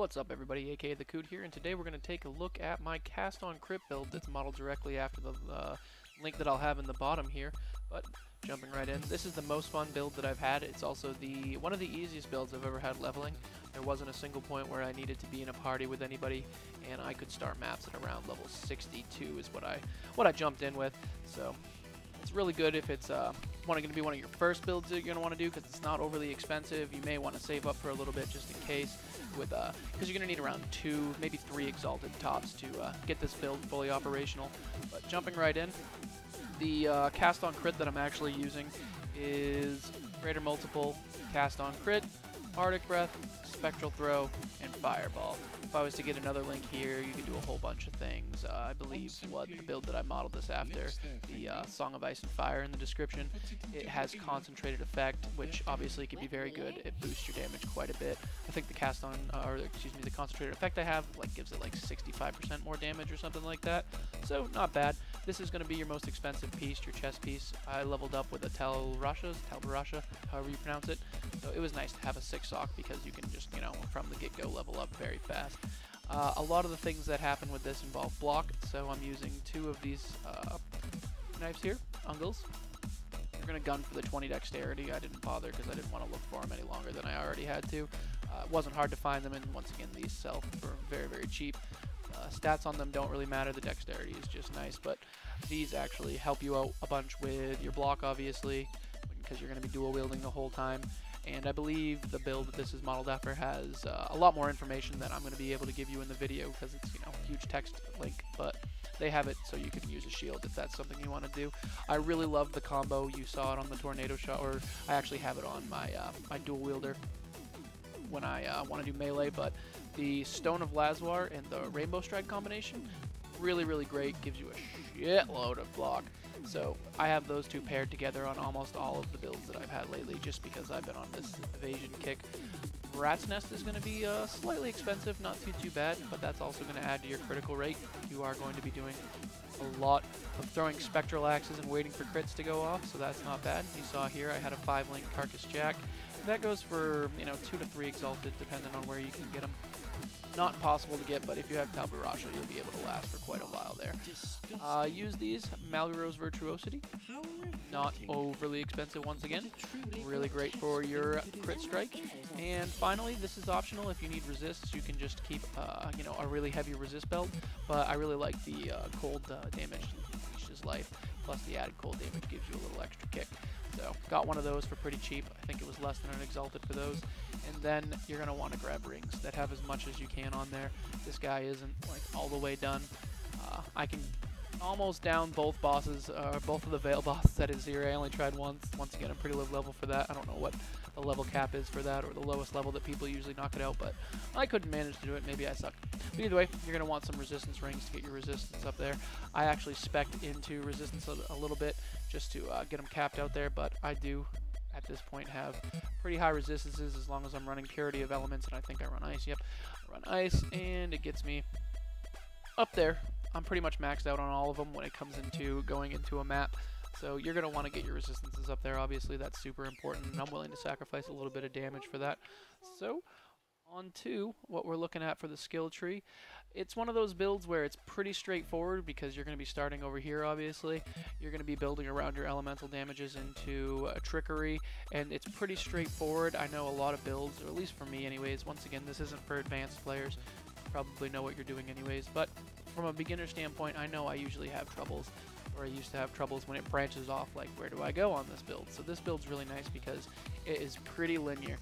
What's up everybody, AkaTheCoot here, and today we're going to take a look at my cast on crit build that's modeled directly after the link that I'll have in the bottom here. But jumping right in, this is the most fun build that I've had. It's also one of the easiest builds I've ever had leveling. There wasn't a single point where I needed to be in a party with anybody, and I could start maps at around level 62 is what I jumped in with. So it's really good if it's going to be one of your first builds that you're going to want to do, because it's not overly expensive. You may want to save up for a little bit just in case, because you're going to need around 2, maybe 3 exalted tops to get this build fully operational. But jumping right in, the cast on crit that I'm actually using is Greater Multiple, Cast on Crit, Artic Breath, Spectral Throw, and Fireball. If I was to get another link here, you could do a whole bunch of things. I believe the build that I modeled this after, the Song of Ice and Fire in the description, it has concentrated effect, which obviously can be very good. It boosts your damage quite a bit. I think the the concentrated effect I have gives it like 65% more damage or something like that. So not bad. This is going to be your most expensive piece, your chest piece. I leveled up with a Talbarasha, however you pronounce it. So it was nice to have a 6 COC because you can just, from the get-go level up very fast. A lot of the things that happen with this involve block, so I'm using 2 of these knives here, Ungles. You're going to gun for the 20 dexterity. I didn't bother because I didn't want to look for them any longer than I already had to. It wasn't hard to find them, and once again, these sell for very, very cheap. Stats on them don't really matter, the dexterity is just nice, but these actually help you out a bunch with your block, obviously, because you're going to be dual wielding the whole time. And I believe the build that this is modeled after has a lot more information that I'm going to be able to give you in the video, because it's huge text link, but they have it so you can use a shield if that's something you want to do. I really love the combo. You saw it on the tornado shot, or I actually have it on my my dual wielder when I want to do melee, but the Stone of Lazwar and the Rainbow Strike combination, really, really great, gives you a shitload of block. So I have those 2 paired together on almost all of the builds that I've had lately, just because I've been on this evasion kick. Rat's Nest is going to be slightly expensive, not too bad, but that's also going to add to your critical rate. You are going to be doing a lot of throwing spectral axes and waiting for crits to go off, so that's not bad. You saw here I had a 5-link Carcass Jack. That goes for 2 to 3 exalted, depending on where you can get them. Not impossible to get, but if you have Talbarasha, you'll be able to last for quite a while there. Use these, Malrau's Virtuosity. Not overly expensive once again. Really great for your crit strike. And finally, this is optional. If you need resists, you can just keep a really heavy resist belt. But I really like the cold damage increases life. Plus the added cold damage gives you a little extra kick. So got one of those for pretty cheap. I think it was less than an exalted for those. And then you're going to want to grab rings that have as much as you can on there. This guy isn't all the way done. I can almost down both bosses, both of the Veil bosses at Azir. I only tried once. Once again, I'm pretty low level for that. I don't know what the level cap is for that, or the lowest level that people usually knock it out, but I couldn't manage to do it. Maybe I suck. But either way, you're going to want some resistance rings to get your resistance up there. I actually spec'd into resistance a little bit just to get them capped out there, but I do at this point have pretty high resistances as long as I'm running Purity of Elements, and I think I run Ice. Yep, I run Ice, and it gets me up there. I'm pretty much maxed out on all of them when it comes into going into a map. So you're going to want to get your resistances up there. Obviously, that's super important, and I'm willing to sacrifice a little bit of damage for that. So on to what we're looking at for the skill tree. It's one of those builds where it's pretty straightforward because you're going to be starting over here, obviously. You're going to be building around your elemental damages into trickery, and it's pretty straightforward. I know a lot of builds, or at least for me anyways. Once again, this isn't for advanced players. You probably know what you're doing anyways, but from a beginner standpoint, I know I usually have troubles, or I used to have troubles when it branches off, like where do I go on this build? So this build's really nice because it is pretty linear,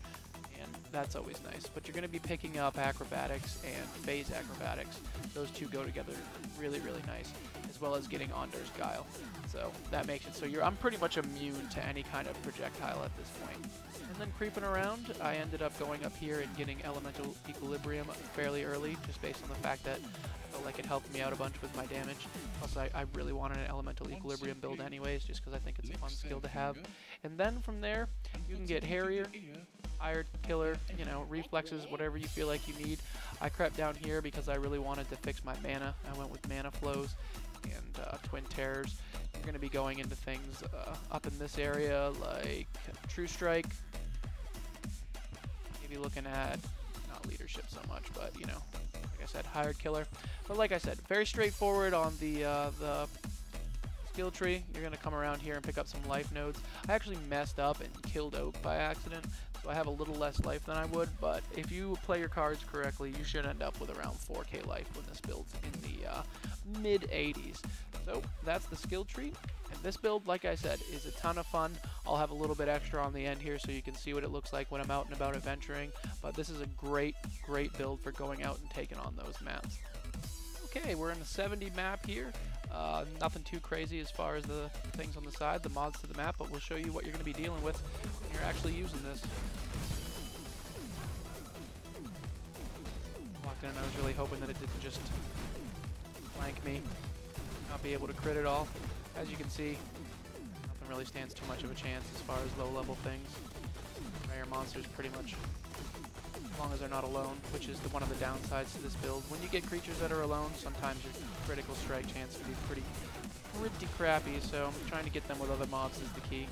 and that's always nice. But you're going to be picking up acrobatics and phase acrobatics. Those 2 go together really, really nice, as well as getting Onder's Guile. So that makes it so I'm pretty much immune to any kind of projectile at this point. And then creeping around, I ended up going up here and getting Elemental Equilibrium fairly early, just based on the fact that I felt like it helped me out a bunch with my damage. Plus, I really wanted an Elemental Equilibrium build anyways, just because I think it's a fun skill to have. And then from there, you can get Harrier, Hired Killer, reflexes, whatever you feel like you need. I crept down here because I really wanted to fix my mana. I went with Mana Flows and Twin Terrors. You're going to be going into things up in this area like True Strike. Maybe looking at not leadership so much, but you know, like I said, hired killer. But like I said, very straightforward on the skill tree. You're gonna come around here and pick up some life nodes. I actually messed up and killed Oak by accident, so I have a little less life than I would, but if you play your cards correctly, you should end up with around 4k life when this build's in the mid 80s. So that's the skill tree, and this build, like I said, is a ton of fun. I'll have a little bit extra on the end here so you can see what it looks like when I'm out and about adventuring, but this is a great build for going out and taking on those maps. Okay, we're in a 70 map here. Nothing too crazy as far as the things on the side, the mods to the map, but we'll show you what you're going to be dealing with when you're actually using this. Walked in and I was really hoping that it didn't just flank me, not be able to crit it all. As you can see, nothing really stands too much of a chance as far as low level things. Rare monsters pretty much, as long as they're not alone, which is one of the downsides to this build. When you get creatures that are alone, sometimes your critical strike chance can be pretty crappy, so trying to get them with other mobs is the key.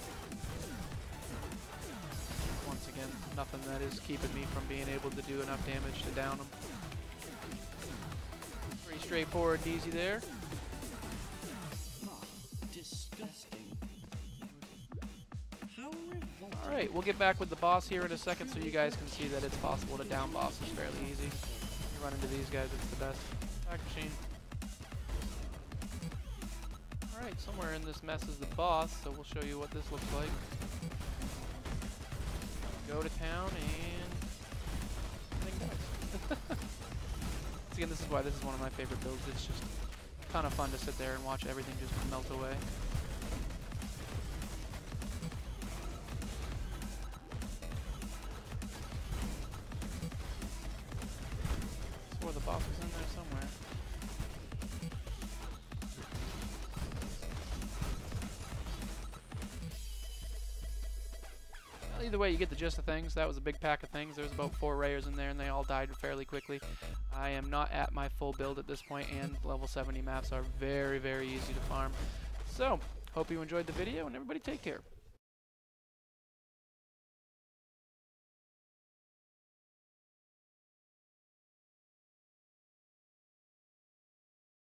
Once again, nothing that is keeping me from being able to do enough damage to down them. Pretty straightforward and easy there. Alright, we'll get back with the boss here in a second so you guys can see that it's possible to down bosses fairly easy. You run into these guys, it's the best. Attack machine. Alright, somewhere in this mess is the boss, so we'll show you what this looks like. Go to town and I think dies. Once again, this is why this is one of my favorite builds. It's just kind of fun to sit there and watch everything just melt away. The boss is in there somewhere. Well, either way, you get the gist of things. That was a big pack of things. There was about 4 rares in there, and they all died fairly quickly. I am not at my full build at this point, and level 70 maps are very easy to farm. So, hope you enjoyed the video, and everybody take care.